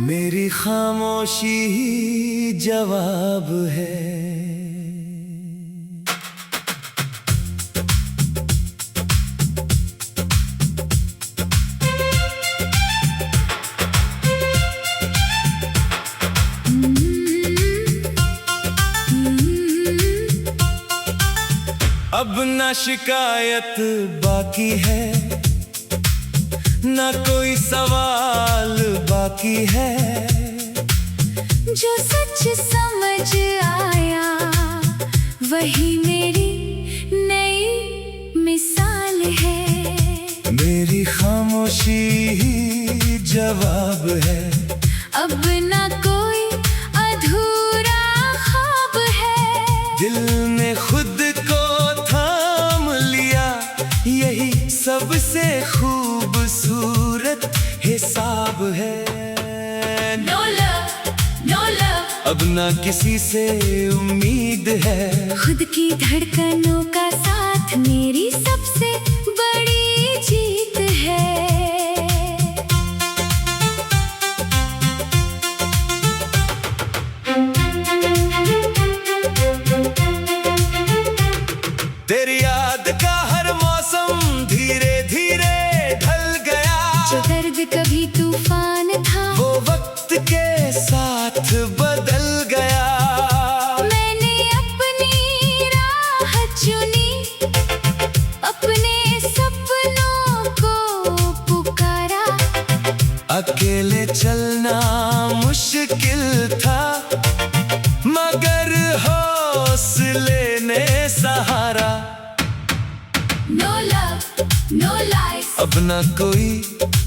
मेरी खामोशी ही जवाब है। अब ना शिकायत बाकी है, ना कोई सवाल बाकी है। जो सच समझ आया वही मेरी नई मिसाल है। मेरी खामोशी ही जवाब है। अब ना कोई अधूरा ख्वाब है। दिल में खुद को थाम लिया, यही सबसे खूबसूरत हिसाब है। No love, no love। अब ना किसी से उम्मीद है। खुद की धड़कनों का साथ मेरी सबसे बड़ी जीत है। तेरी याद का हर मौसम धीरे धीरे ढल गया। जो दर्द कभी तूफान था वो वक्त के साथ बदल गया। मैंने अपनी राह चुनी, अपने सपनों को पुकारा। अकेले चलना मुश्किल था, मगर हौसले ने सहारा। No love, no lies। अब ना कोई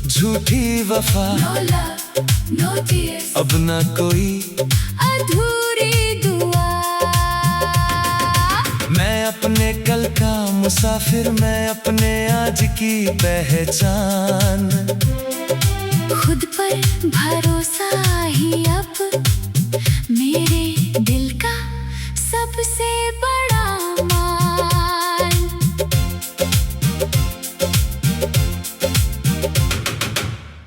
झूठी वफा, No love, no tears। अब ना कोई अधूरी दुआ। मैं अपने कल का मुसाफिर, मैं अपने आज की पहचान। खुद पर भरोसा ही अब मेरे दिल का सबसे बड़ा मान।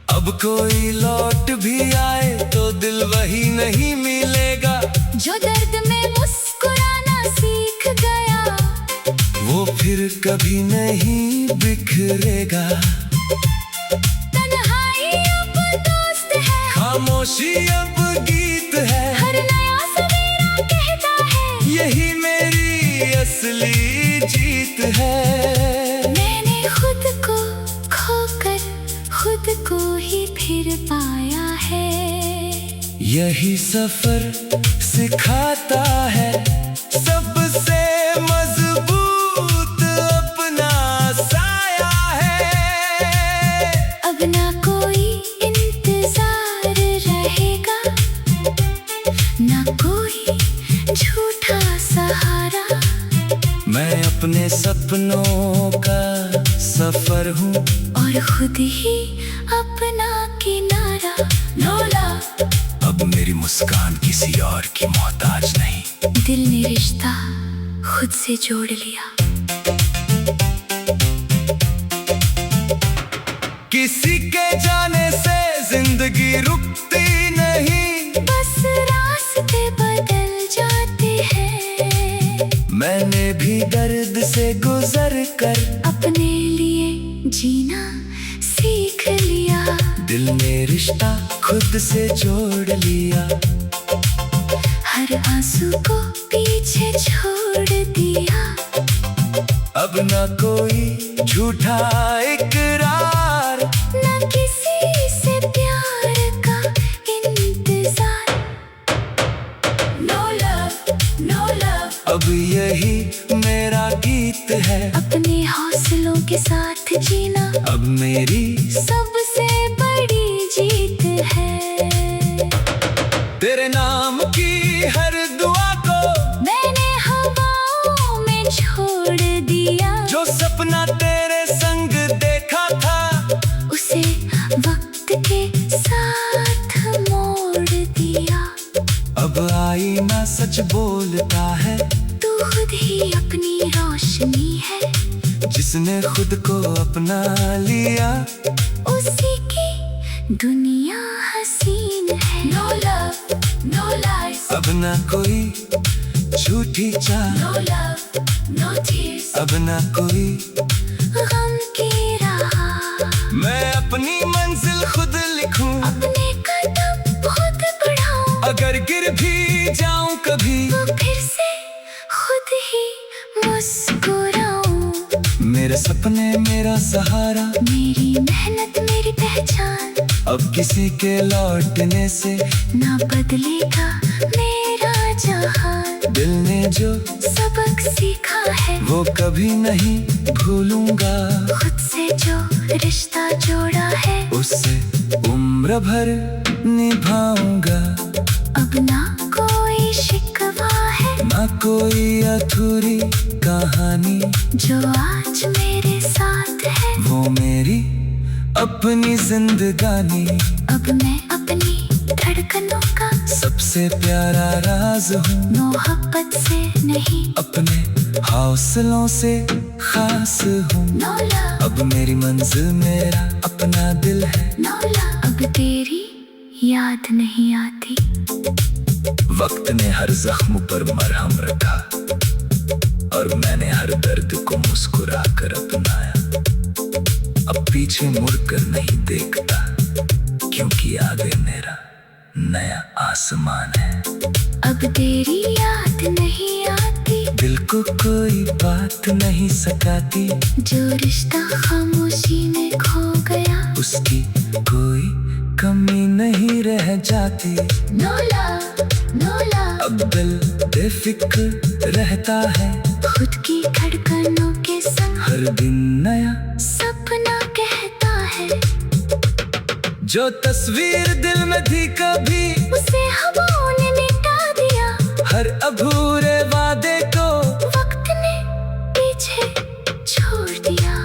अब कोई लौट भी आए तो दिल वही नहीं मिलेगा। जो दर्द में मुस्कुराना सीख गया वो फिर कभी नहीं बिखरेगा। तन्हाई अब दोस्त है, खामोशी अब गीत है। हर नया सवेरा कहता है यही मेरी असली जीत है। मैंने खुद को खोकर खुद को ही फिर पाया है। यही सफर सिखाता है सबसे मजबूत अपना साया है। अब ना कोई इंतजार रहेगा, ना कोई झूठा सहारा। मैं अपने सपनों का सफर हूँ और खुद ही अपना किनारा। No love। अब मेरी मुस्कान किसी और की मोहताज नहीं। दिल ने रिश्ता खुद से जोड़ लिया। किसी के जाने से जिंदगी रुकती नहीं, बस रास्ते बदल जाते हैं। मैंने भी दर्द से गुजर कर अपने लिए जीना सीख लिया। दिल ने रिश्ता खुद से जोड़ लिया। हर आंसू को पीछे छोड़ दिया। अब ना कोई झूठा इकरार, ना किसी से प्यार का इंतजार। No love, no love। अब यही मेरा गीत है। अपने हौसलों के साथ जीना अब मेरी सबसे बड़ी जीत है। तेरे नाम की हर दुआ को मैंने हवाओं में छोड़ दिया। जो सपना तेरे संग देखा था उसे वक्त के साथ मोड़ दिया। अब आईना सच बोलता है। तू खुद ही अपनी रोशनी है। जिसने खुद को अपना लिया उसी की दुनिया हसीन है। No love, no lies, अब ना कोई झूठी चाह, no love, no tears, अब ना कोई गम की राह। मैं अपनी मंजिल खुद लिखूं, अपने कदम खुद बढ़ाऊं, अगर गिर भी जाऊं कभी तो फिर से खुद ही मुस्कुराऊं। मेरे सपने मेरा सहारा, मेरी मेहनत मेरी पहचान, अब किसी के लौटने से ना बदलेगा मेरा जहान। दिल ने जो सबक सीखा है वो कभी नहीं भूलूंगा, खुद से जो रिश्ता जोड़ा है उससे उम्र भर निभाऊंगा। अब ना कोई शिकवा है, ना कोई अधूरी कहानी, जो आज मेरे साथ है वो मेरी अपनी जिंदगानी। अब मैं अपनी धड़कनों का सबसे प्यारा राज हूँ, मोहब्बत से नहीं अपने हौसलों से खास हूँ। नौला, अब मेरी मंजिल मेरा अपना दिल है, नौला, अब तेरी याद नहीं आती। वक्त ने हर जख्म पर मरहम रखा और मैंने हर दर्द को मुस्कुरा कर अपनाया। अब पीछे मुड़कर नहीं देखता, क्योंकि आगे मेरा नया आसमान है। अब तेरी याद नहीं आती, दिल को कोई बात नहीं सकाती, जो रिश्ता खामोशी में खो गया उसकी कोई कमी नहीं रह जाती। नौला, नौला, अब दिल बेफिक्र रहता है, खुद की धड़कनों के संग हर दिन नया सपना कहता है। जो तस्वीर दिल में थी कभी उसे हवाओं ने मिटा दिया, हर अधूरे वादे को वक्त ने पीछे छोड़ दिया।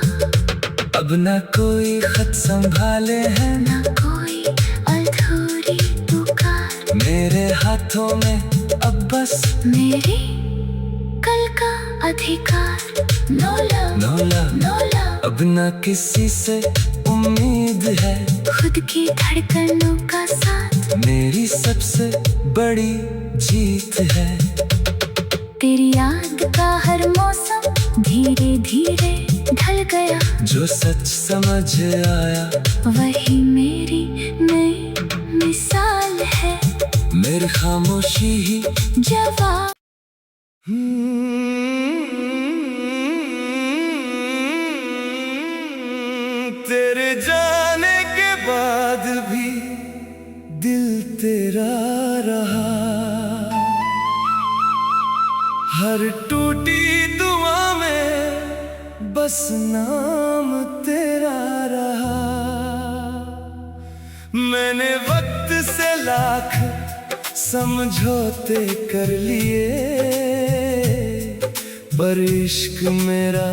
अब ना कोई खत संभाले है, ना कोई अधूरी पुकार, मेरे हाथों में अब बस मेरे कल का अधिकार। नौला, नौला, नौला, अब ना किसी से उम्मीद है, खुद की धड़कनों का साथ मेरी सबसे बड़ी जीत है। तेरी याद का हर मौसम धीरे धीरे ढल गया, जो सच समझ आया वही मेरी नई मिसाल है। मेरी खामोशी ही जवाब तेरे जाने के बाद भी दिल तेरा रहा, हर टूटी दुआ में बस नाम तेरा रहा। मैंने वक्त से लाख समझौते कर लिए, पर इश्क मेरा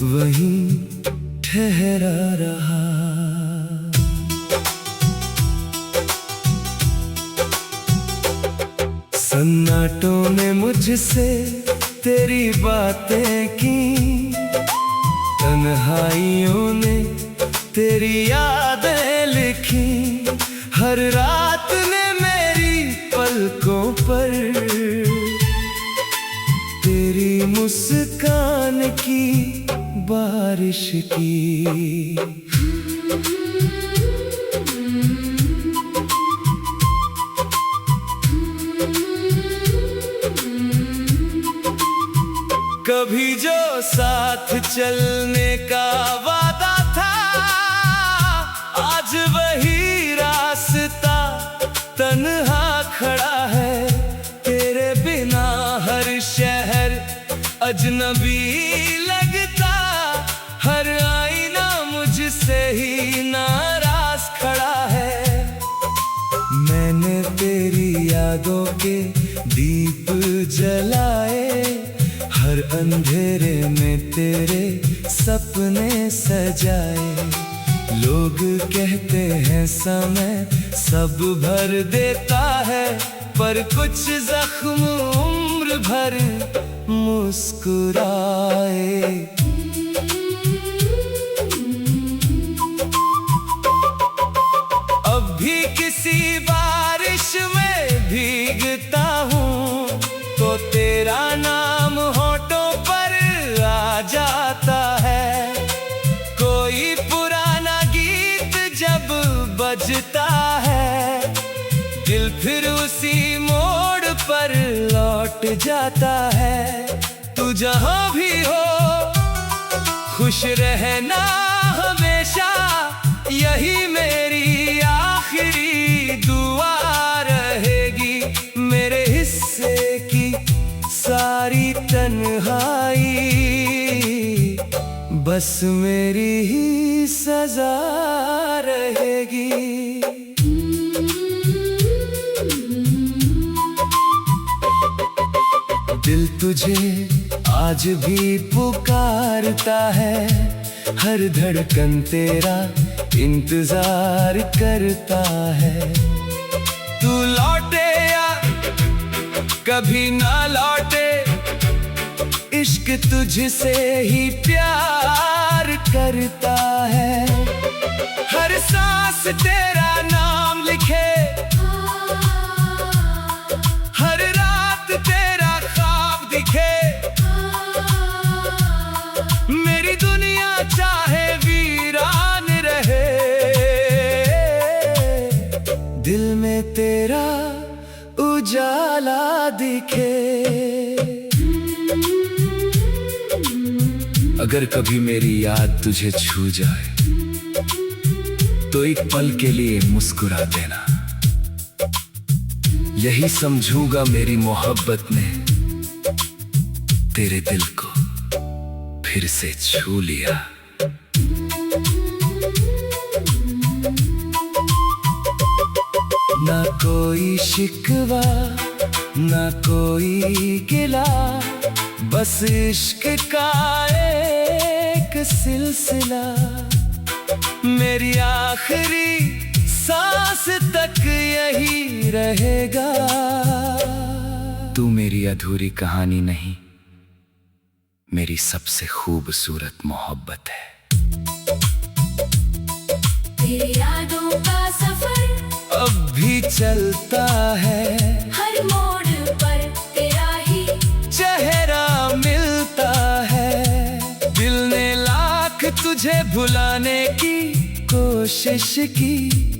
वहीं ठहरा रहा। सन्नाटों ने मुझसे तेरी बातें की, तन्हाइयों ने तेरी यादें लिखी, हर रात ने मेरी पलकों पर तेरी मुस्कान की बारिश की। कभी जो साथ चलने का वादा था, आज वही रास्ता तन्हा खड़ा है। तेरे बिना हर शहर अजनबी लगता, हर आईना मुझसे ही नाराज खड़ा है। मैंने तेरी यादों के दीप जलाए, हर अंधेरे में तेरे सपने सजाए। लोग कहते हैं समय सब भर देता है, पर कुछ जख्म उम्र भर मुस्कुराए। लौट जाता है। तू जहां भी हो खुश रहना हमेशा, यही मेरी आखिरी दुआ रहेगी। मेरे हिस्से की सारी तन्हाई बस मेरी ही सजा रहेगी। दिल तुझे आज भी पुकारता है, हर धड़कन तेरा इंतजार करता है। तू लौटे या कभी ना लौटे, इश्क तुझसे ही प्यार करता है। हर सांस तेरा नाम लिखे, हर रात तेरा ख्वाब दिखे। मेरी दुनिया चाहे वीरान रहे, दिल में तेरा उजाला दिखे। अगर कभी मेरी याद तुझे छू जाए तो एक पल के लिए मुस्कुरा देना, यही समझूंगा मेरी मोहब्बत ने तेरे दिल को फिर से छू लिया। ना कोई शिकवा ना कोई गिला, बस इश्क का एक सिलसिला। मेरी आखिरी सांस तक यही रहेगा। तू मेरी अधूरी कहानी नहीं, मेरी सबसे खूबसूरत मोहब्बत है। तेरी यादों का सफर अब भी चलता है, हर मोड़ पर तेरा ही चेहरा मिलता है। दिल ने लाख तुझे भुलाने की कोशिश की,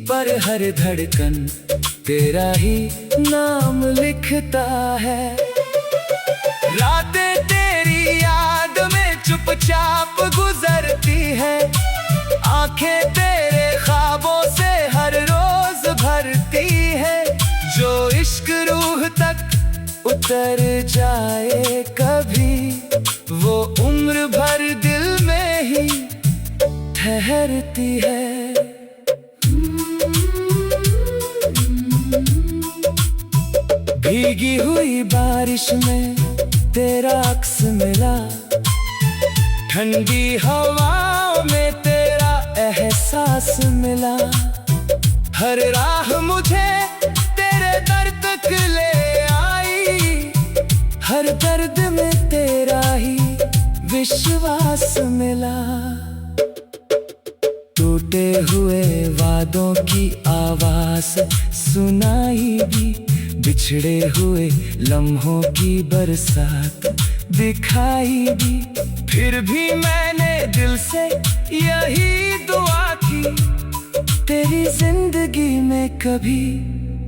पर हर धड़कन तेरा ही नाम लिखता है। रातें तेरी याद में चुपचाप गुजरती है, आंखें तेरे ख्वाबों से हर रोज भरती है। जो इश्क रूह तक उतर जाए कभी, वो उम्र भर दिल में ही ठहरती है। भीगी हुई बारिश में तेरा अक्स मिला, ठंडी हवाओं में तेरा एहसास मिला। हर राह मुझे तेरे दर तक ले आई, हर दर्द में तेरा ही विश्वास मिला। टूटे हुए वादों की आवाज सुनाई दी, बिछड़े हुए लम्हों की बरसात दिखाई दी। फिर भी मैंने दिल से यही दुआ की, तेरी जिंदगी में कभी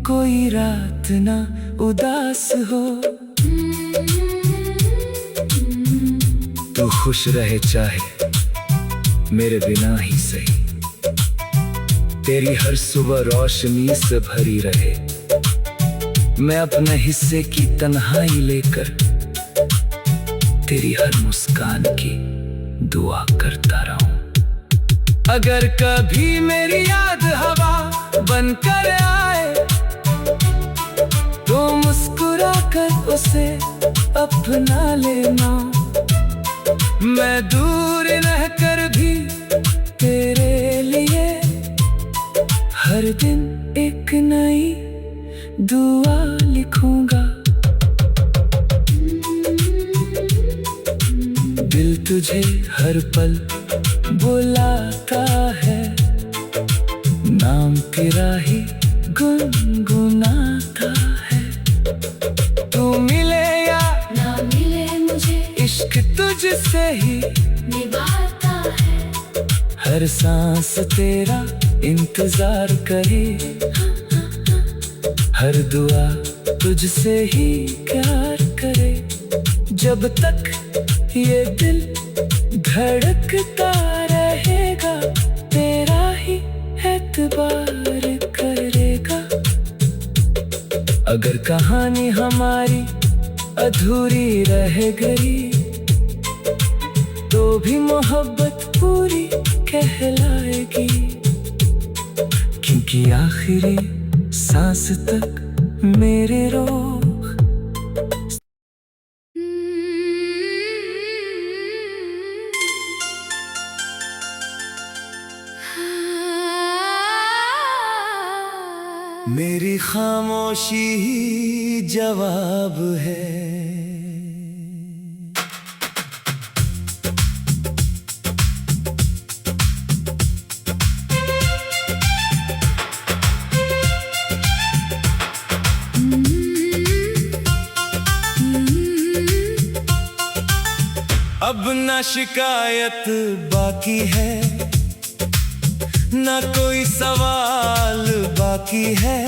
कोई रात ना उदास हो। तू खुश रहे चाहे मेरे बिना ही सही, तेरी हर सुबह रोशनी से भरी रहे। मैं अपने हिस्से की तन्हाई लेकर तेरी हर मुस्कान की दुआ करता रहूं। अगर कभी मेरी याद हवा बनकर आए, तो मुस्कुरा कर उसे अपना लेना। मैं दूर रहकर भी तेरे लिए हर दिन एक नई दुआ लिखूंगा। दिल तुझे हर पल बुलाता है, नाम तेरा ही गुनगुनाता है। तू मिले या ना मिले मुझे, इश्क तुझसे ही निभाता है। हर सांस तेरा इंतजार करे, हर दुआ तुझसे ही प्यार करे। करे। जब तक ये दिल धड़कता रहेगा, तेरा ही एतबार करेगा। अगर कहानी हमारी अधूरी रह गई, तो भी मोहब्बत पूरी कहलाएगी। क्योंकि आखिरी सांस तक मेरे रोग मेरी खामोशी ही जवाब है। अब ना शिकायत बाकी है, ना कोई सवाल बाकी है।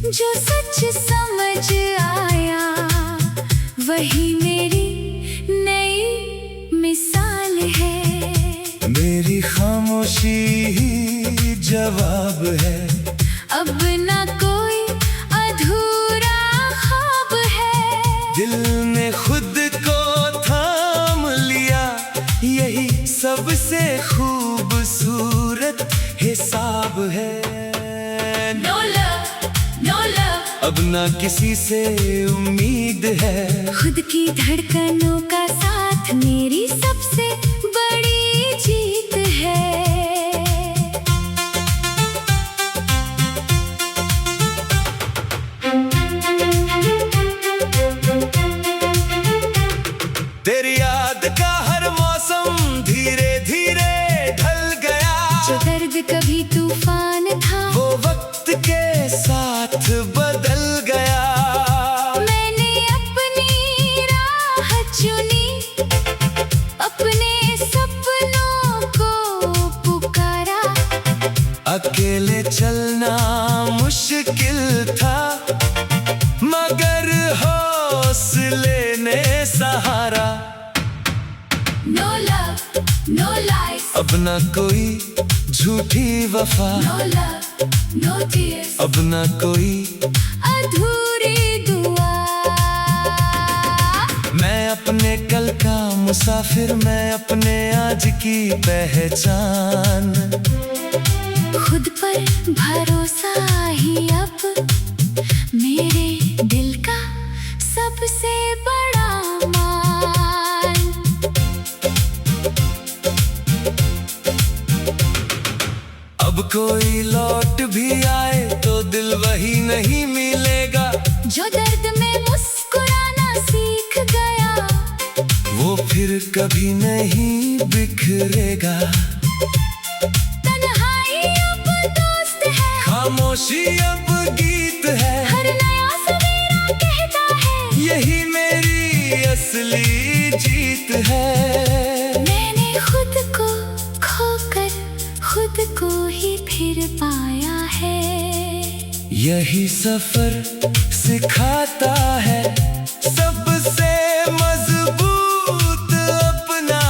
जो सच समझ आया, वही मेरी नई मिसाल है। मेरी खामोशी ही जवाब है। अब ना कोई अधूरा ख्वाब है। दिल ने खुद को थाम लिया, यही सबसे खूबसूरत हिसाब है। No love, no love, अब ना किसी से उम्मीद है। खुद की धड़कनों का साथ मेरी सबसे बड़ी जीत है। तेरी याद का हर मौसम धीरे धीरे ढल गया। जो दर्द कभी तूफान था, वो वक्त के साथ बदल गया। मैंने अपनी राह चुनी, अपने सपनों को पुकारा। अकेले चलना मुश्किल था, मगर हौसले ने सहारा। No love, no lies, अब ना कोई झूठी वफा, no love, no tears, अब ना कोई अधूरी दुआ। मैं अपने कल का मुसाफिर, मैं अपने आज की पहचान। खुद पर भरोसा ही अब मेरे दिल का सबसे बड़ा मान। अब कोई लौट भी आए तो दिल वही नहीं मिलेगा। जो दर्द में मुस्कुराना सीख गया, वो फिर कभी नहीं बिखरेगा। तन्हाई अब दोस्त है, खामोशी अब गीत है। हर नया सवेरा कहता है, यही मेरी असली जीत है। मैंने खुद को खोकर खुद को ही फिर पाया है। यही सफर सिखाता है, सबसे मजबूत अपना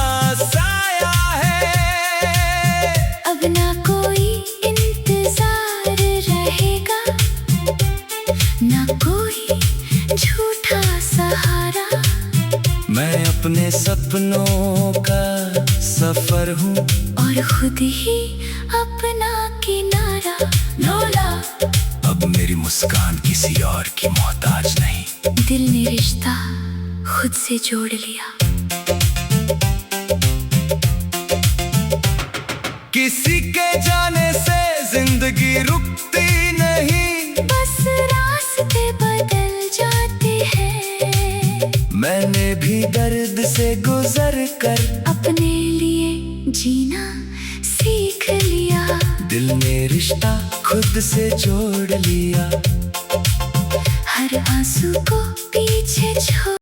साया है। अब ना कोई इंतजार रहेगा, ना कोई झूठा सहारा। मैं अपने सपनों का सफर हूँ, और खुद ही अपना किनारा। No love, अब मेरी मुस्कान किसी और की मोहताज नहीं। दिल ने रिश्ता खुद से जोड़ लिया। किसी के जाने से जिंदगी रुकती नहीं, बस रास्ते बदल जाते हैं। मैंने भी दर्द से गुजर कर अपने लिए जीना सीख लिया। दिल ने रिश्ता खुद से जोड़ लिया। हर आंसू को पी